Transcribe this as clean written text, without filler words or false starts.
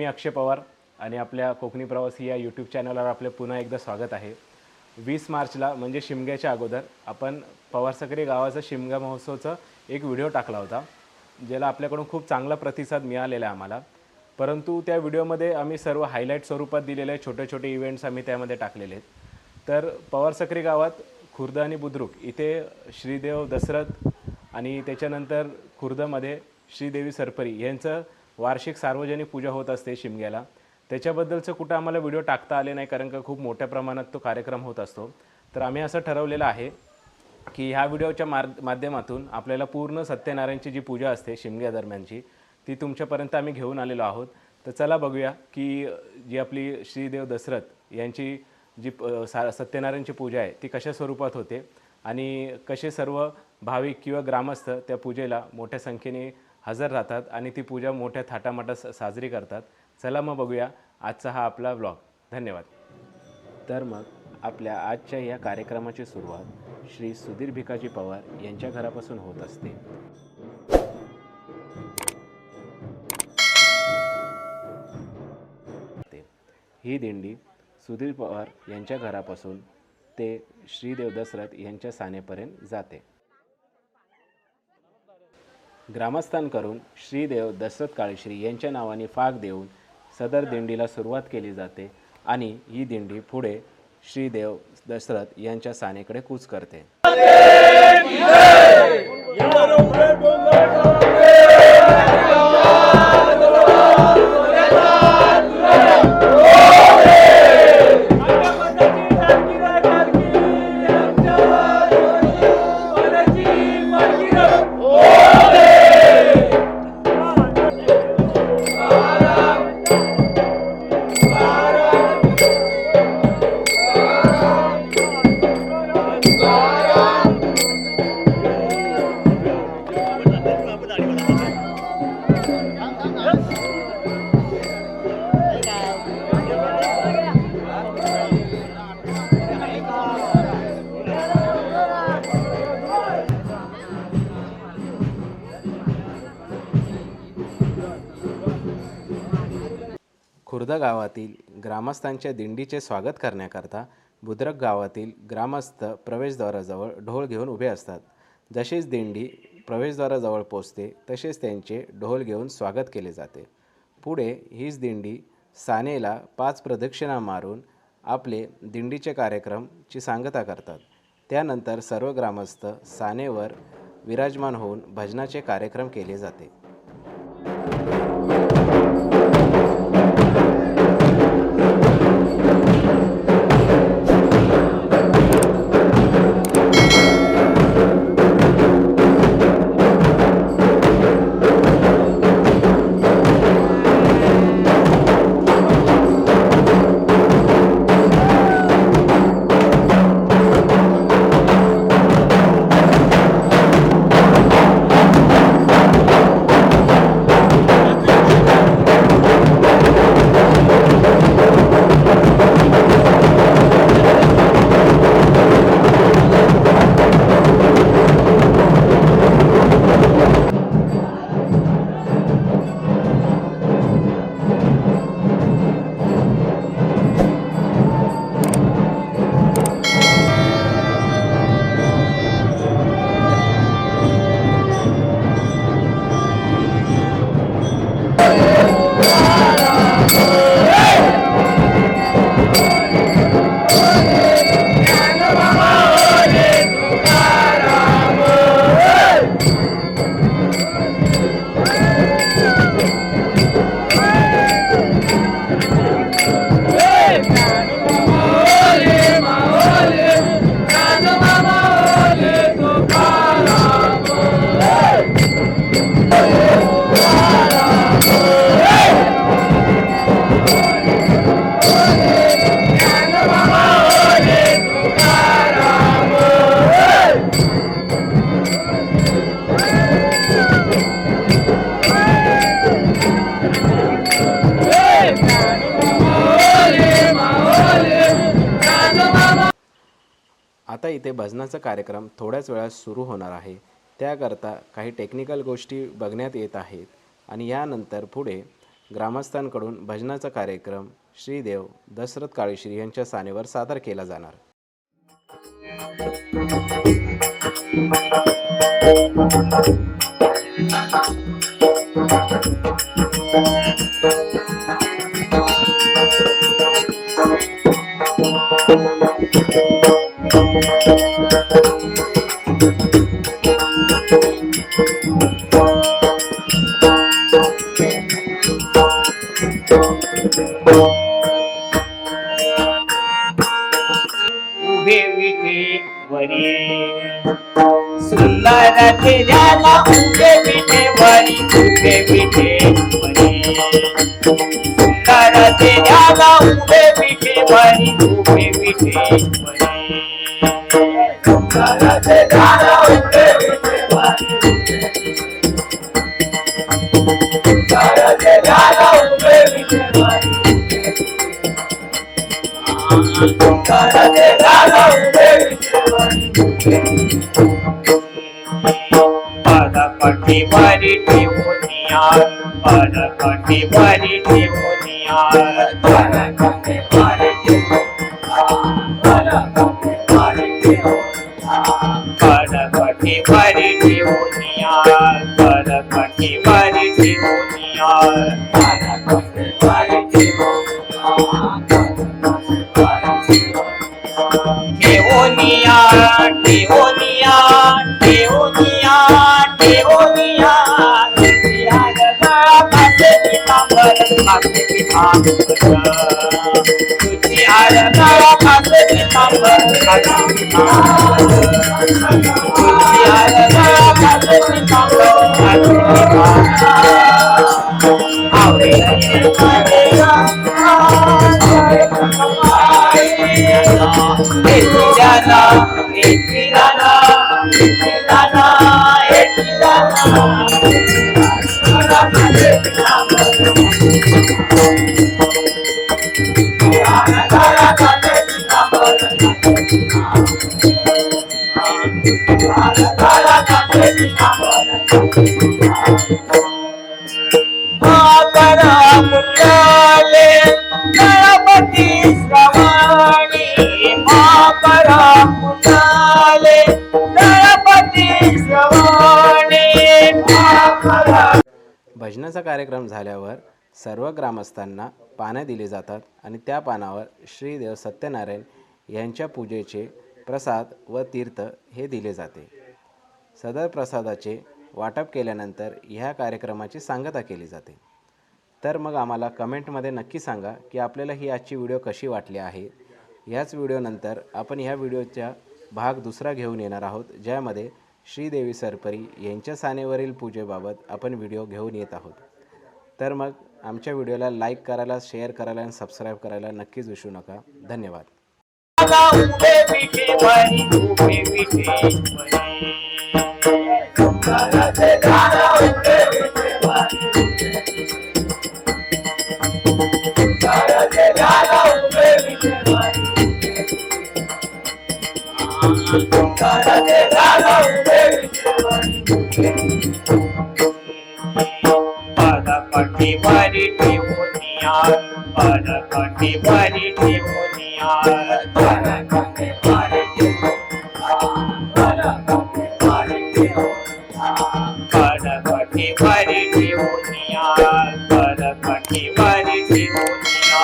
मी अक्षय पवार आणि आपल्या कोकणी प्रवासी या यूट्यूब चॅनलवर आपले पुन्हा एकदा स्वागत आहे। 20 मार्चला म्हणजे शिमग्याच्या अगोदर आपण पवारसक्री गावाचा शिमगा महोत्सवचा एक व्हिडिओ टाकला होता, ज्याला आपल्याकडून खूप चांगला प्रतिसाद मिळालेला आहे आम्हाला। परंतु त्या व्हिडिओमध्ये आम्ही सर्व हायलाइट स्वरूपात दिलेले छोटे छोटे इव्हेंट्स आम्ही त्यामध्ये टाकलेले आहेत। तर पवारसक्री गावात खुर्द आणि बुद्रुक इथे श्रीदेव दशरथ आणि त्याच्यानंतर खुर्दमध्ये श्रीदेवी सरपरी यांचं वार्षिक सार्वजनिक पूजा होत असते शिमग्याला। त्याच्याबद्दलचं कुठं आम्हाला व्हिडिओ टाकता आले नाही, कारण का खूप मोठ्या प्रमाणात तो कार्यक्रम होत असतो। तर आम्ही असं ठरवलेलं आहे की ह्या व्हिडिओच्या माध्यमातून आपल्याला पूर्ण सत्यनारायणची जी पूजा असते शिमग्या दरम्यानची ती तुमच्यापर्यंत आम्ही घेऊन आलेलो आहोत। तर चला बघूया की जी आपली श्रीदेव दशरथ यांची जी सत्यनारायणची पूजा आहे ती कशा स्वरूपात होते आणि कसे सर्व भाविक किंवा ग्रामस्थ त्या पूजेला मोठ्या संख्येने हजर राहतात आणि ती पूजा मोठ्या थाटामाटात साजरी करतात। चला मग बघूया आजचा हा आपला व्लॉग। धन्यवाद। तर मग आपल्या आजच्या या कार्यक्रमाची सुरुवात श्री सुधीर भिकाजी पवार यांच्या घरापासून होत असते। ही दिंडी सुधीर पवार यांच्या घरापासून ते श्रीदेव दशरथ यांच्या सानेपर्यंत जाते। ग्रामस्थांकडून श्रीदेव दशरथ काळेश्री यांच्या नावाने फाक देऊन सदर दिंडीला सुरुवात केली जाते आणि ही दिंडी पुढे श्रीदेव दशरथ यांच्या सानेकडे कूच करते। खुर्द गावातील ग्रामस्थांच्या दिंडीचे स्वागत करण्याकरता बुद्रुक गावातील ग्रामस्थ प्रवेशद्वाराजवळ ढोल घेऊन उभे असतात। जशीच दिंडी प्रवेशद्वाराजवळ पोहोचते तसेच त्यांचे ढोल घेऊन स्वागत केले जाते। पुढे हीच दिंडी सानेला 5 प्रदक्षिणा मारून आपले दिंडीचे कार्यक्रमची सांगता करतात। त्यानंतर सर्व ग्रामस्थ सानेवर विराजमान होऊन भजनाचे कार्यक्रम केले जाते। आता इथे भजनाचा कार्यक्रम थोड्याच वेळात सुरू होणार आहे। त्याकरता काही टेक्निकल गोष्टी बघण्यात येत आहेत आणि यानंतर पुढे ग्रामस्थांकडून भजनाचा कार्यक्रम श्रीदेव दशरथ काळेश्री यांच्या सानेवर सादर केला जाणार. उभे विटेवरी सुंदर तेजाला उभे विटेवरी उभे विटेवरी सुंदर तेजाला उभे विटेवरी उभे विटेवरी सुंदर तेजाला उभे विटेवरी सुंदर तेजाला उभे विटेवरी पदकटी भरी ठेवूनिया पदकटी भरी ठेवूनिया पदकटी भरी पदकटी भरी ठेवूनिया पदकटी भरी ठेवूनिया पदकटी भरी ठेवूनिया ठेवूनिया ठेवूनिया ठेवूनिया तुझी आरता पासे पितांबर तुझी आरता पासे पितांबर आवडे मुंडाले गणपती श्रवणी मुंडाले गणपती श्रवणी. भजनाचा कार्यक्रम झाल्यावर सर्व ग्रामस्थांना पाने दिली जातात आणि त्या पानावर श्रीदेव सत्यनारायण यांच्या पूजेचे प्रसाद व तीर्थ हे दिले जाते. सदर प्रसादाचे वाटप केल्यानंतर ह्या कार्यक्रमाची सांगता केली जाते. तर मग आम्हाला कमेंटमध्ये नक्की सांगा की आपल्याला ही आजची व्हिडिओ कशी वाटली आहे. ह्याच व्हिडिओनंतर आपण ह्या व्हिडिओचा भाग दुसरा घेऊन येणार आहोत, ज्यामध्ये श्रीदेवी सरपरी यांच्या सानेवरील पूजेबाबत आपण व्हिडिओ घेऊन येत आहोत. तर मग आमच्या व्हिडिओला लाईक करायला, शेअर करायला आणि सबस्क्राईब करायला नक्कीच विसरू नका. धन्यवाद. पदकटी भरी ठेवूनिया पदकटी भरी ठेवूनिया पदकटी भरी पदकटी भरी ठेवूनिया पदकटी भरी ठेवूनिया.